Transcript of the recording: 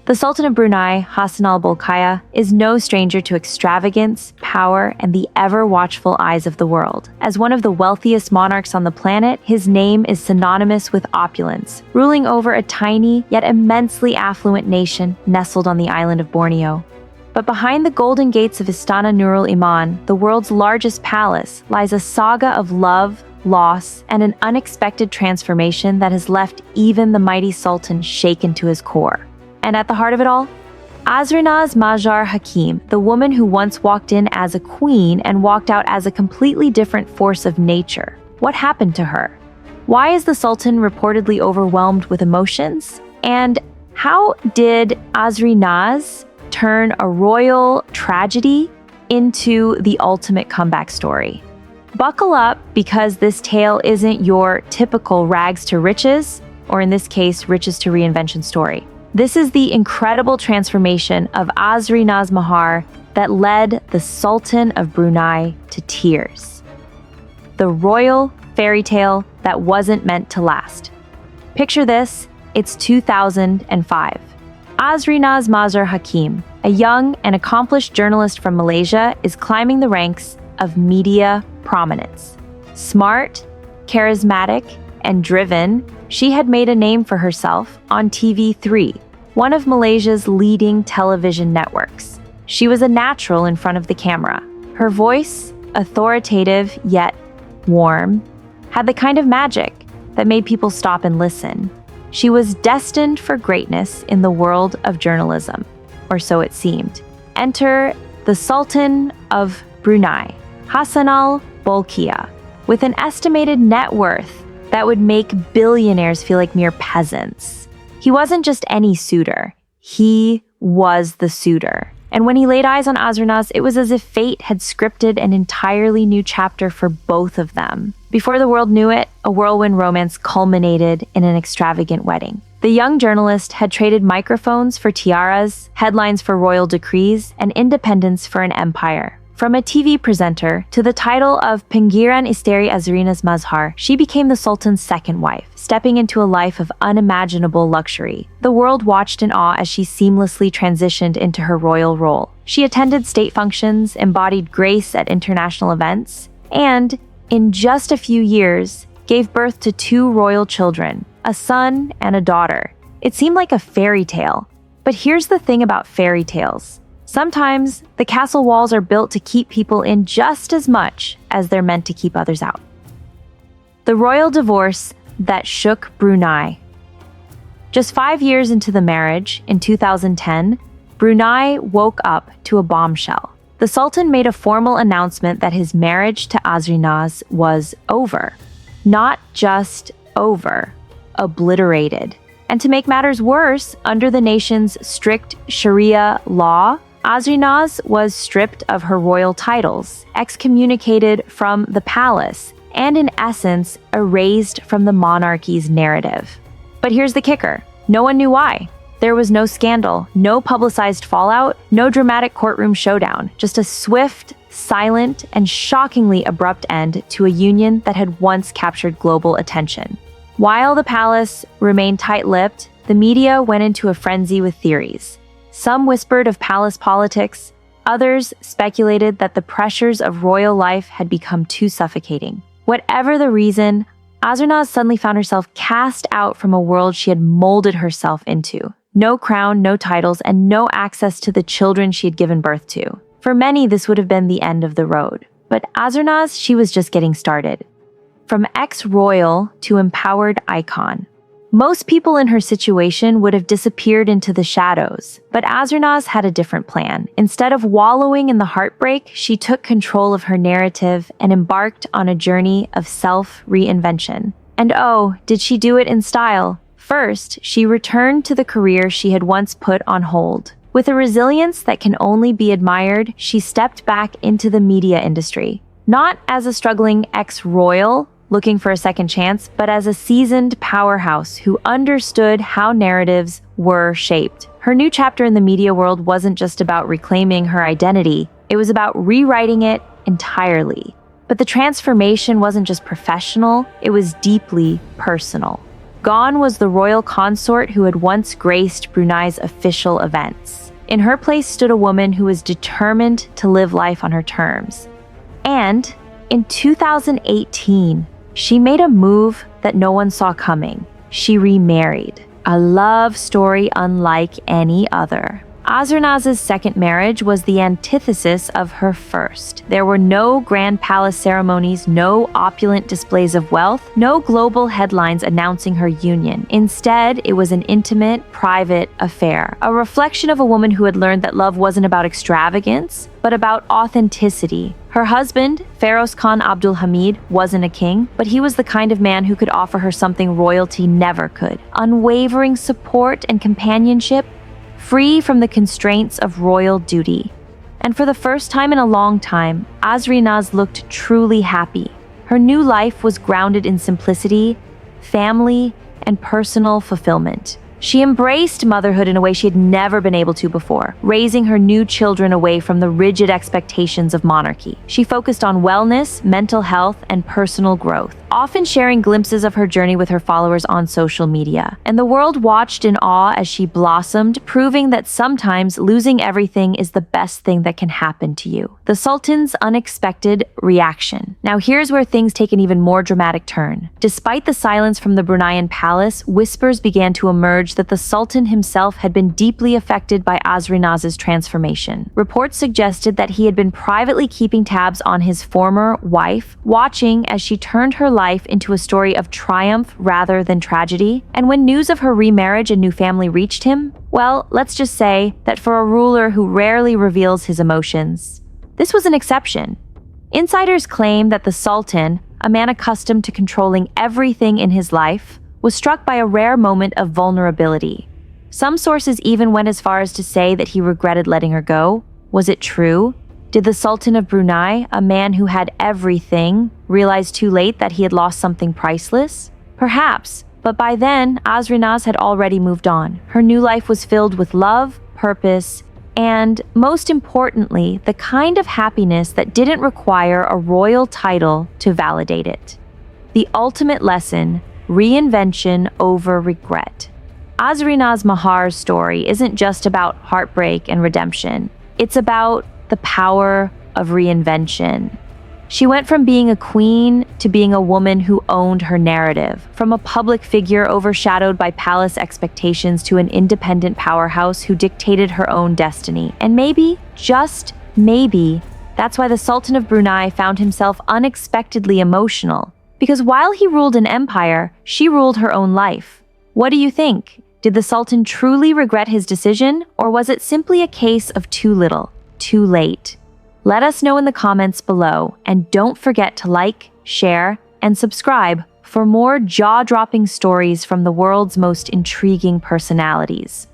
The Sultan of Brunei, Hassanal Bolkiah, is no stranger to extravagance, power, and the ever-watchful eyes of the world. As one of the wealthiest monarchs on the planet, his name is synonymous with opulence, ruling over a tiny yet immensely affluent nation nestled on the island of Borneo. But behind the golden gates of Istana Nurul Iman, the world's largest palace, lies a saga of love, loss, and an unexpected transformation that has left even the mighty Sultan shaken to his core. And at the heart of it all, Azrinaz Mazhar Hakim, the woman who once walked in as a queen and walked out as a completely different force of nature. What happened to her? Why is the Sultan reportedly overwhelmed with emotions? And how did Azrinaz turn a royal tragedy into the ultimate comeback story? Buckle up, because this tale isn't your typical rags to riches, or in this case, riches to reinvention story. This is the incredible transformation of Azrinaz Mahar that led the Sultan of Brunei to tears. The royal fairy tale that wasn't meant to last. Picture this, it's 2005. Azrinaz Mazhar Hakim, a young and accomplished journalist from Malaysia, is climbing the ranks of media prominence. Smart, charismatic, and driven, she had made a name for herself on TV3, one of Malaysia's leading television networks. She was a natural in front of the camera. Her voice, authoritative yet warm, had the kind of magic that made people stop and listen. She was destined for greatness in the world of journalism, or so it seemed. Enter the Sultan of Brunei, Hassanal Bolkiah, with an estimated net worth that would make billionaires feel like mere peasants. He wasn't just any suitor. He was the suitor. And when he laid eyes on Azrinaz, it was as if fate had scripted an entirely new chapter for both of them. Before the world knew it, a whirlwind romance culminated in an extravagant wedding. The young journalist had traded microphones for tiaras, headlines for royal decrees, and independence for an empire. From a TV presenter to the title of Pinggiran Isteri Azrinaz Mazhar, she became the Sultan's second wife, stepping into a life of unimaginable luxury. The world watched in awe as she seamlessly transitioned into her royal role. She attended state functions, embodied grace at international events, and, in just a few years, gave birth to 2 royal children, a son and a daughter. It seemed like a fairy tale. But here's the thing about fairy tales. Sometimes, the castle walls are built to keep people in just as much as they're meant to keep others out. The royal divorce that shook Brunei. Just 5 years into the marriage, in 2010, Brunei woke up to a bombshell. The Sultan made a formal announcement that his marriage to Azrinaz was over. Not just over, obliterated. And to make matters worse, under the nation's strict Sharia law, Azrinaz was stripped of her royal titles, excommunicated from the palace, and in essence, erased from the monarchy's narrative. But here's the kicker. No one knew why. There was no scandal, no publicized fallout, no dramatic courtroom showdown, just a swift, silent, and shockingly abrupt end to a union that had once captured global attention. While the palace remained tight-lipped, the media went into a frenzy with theories. Some whispered of palace politics, others speculated that the pressures of royal life had become too suffocating. Whatever the reason, Azrinaz suddenly found herself cast out from a world she had molded herself into. No crown, no titles, and no access to the children she had given birth to. For many, this would have been the end of the road. But Azrinaz, she was just getting started. From ex-royal to empowered icon. Most people in her situation would have disappeared into the shadows, but Azrinaz had a different plan. Instead of wallowing in the heartbreak, she took control of her narrative and embarked on a journey of self-reinvention. And oh, did she do it in style? First, she returned to the career she had once put on hold. With a resilience that can only be admired, she stepped back into the media industry. Not as a struggling ex-royal, looking for a second chance, but as a seasoned powerhouse who understood how narratives were shaped. Her new chapter in the media world wasn't just about reclaiming her identity, it was about rewriting it entirely. But the transformation wasn't just professional, it was deeply personal. Gone was the royal consort who had once graced Brunei's official events. In her place stood a woman who was determined to live life on her terms. And in 2018, she made a move that no one saw coming. She remarried. A love story unlike any other. Azrinaz's second marriage was the antithesis of her first. There were no grand palace ceremonies, no opulent displays of wealth, no global headlines announcing her union. Instead, it was an intimate, private affair, a reflection of a woman who had learned that love wasn't about extravagance, but about authenticity. Her husband, Fairos Khan Abdul Hamid, wasn't a king, but he was the kind of man who could offer her something royalty never could: unwavering support and companionship, free from the constraints of royal duty. And for the first time in a long time, Azrinaz looked truly happy. Her new life was grounded in simplicity, family, and personal fulfillment. She embraced motherhood in a way she had never been able to before, raising her new children away from the rigid expectations of monarchy. She focused on wellness, mental health, and personal growth, often sharing glimpses of her journey with her followers on social media. And the world watched in awe as she blossomed, proving that sometimes losing everything is the best thing that can happen to you. The Sultan's unexpected reaction. Now here's where things take an even more dramatic turn. Despite the silence from the Bruneian palace, whispers began to emerge that the Sultan himself had been deeply affected by Azrinaz's transformation. Reports suggested that he had been privately keeping tabs on his former wife, watching as she turned her life into a story of triumph rather than tragedy. And when news of her remarriage and new family reached him, well, let's just say that for a ruler who rarely reveals his emotions, this was an exception. Insiders claim that the Sultan, a man accustomed to controlling everything in his life, was struck by a rare moment of vulnerability. Some sources even went as far as to say that he regretted letting her go. Was it true? Did the Sultan of Brunei, a man who had everything, realize too late that he had lost something priceless? Perhaps, but by then, Azrinaz had already moved on. Her new life was filled with love, purpose, and, most importantly, the kind of happiness that didn't require a royal title to validate it. The ultimate lesson: reinvention over regret. Azrinaz Mahar's story isn't just about heartbreak and redemption. It's about the power of reinvention. She went from being a queen to being a woman who owned her narrative, from a public figure overshadowed by palace expectations to an independent powerhouse who dictated her own destiny. And maybe, just maybe, that's why the Sultan of Brunei found himself unexpectedly emotional. Because while he ruled an empire, she ruled her own life. What do you think? Did the Sultan truly regret his decision, or was it simply a case of too little, too late? Let us know in the comments below, and don't forget to like, share, and subscribe for more jaw-dropping stories from the world's most intriguing personalities.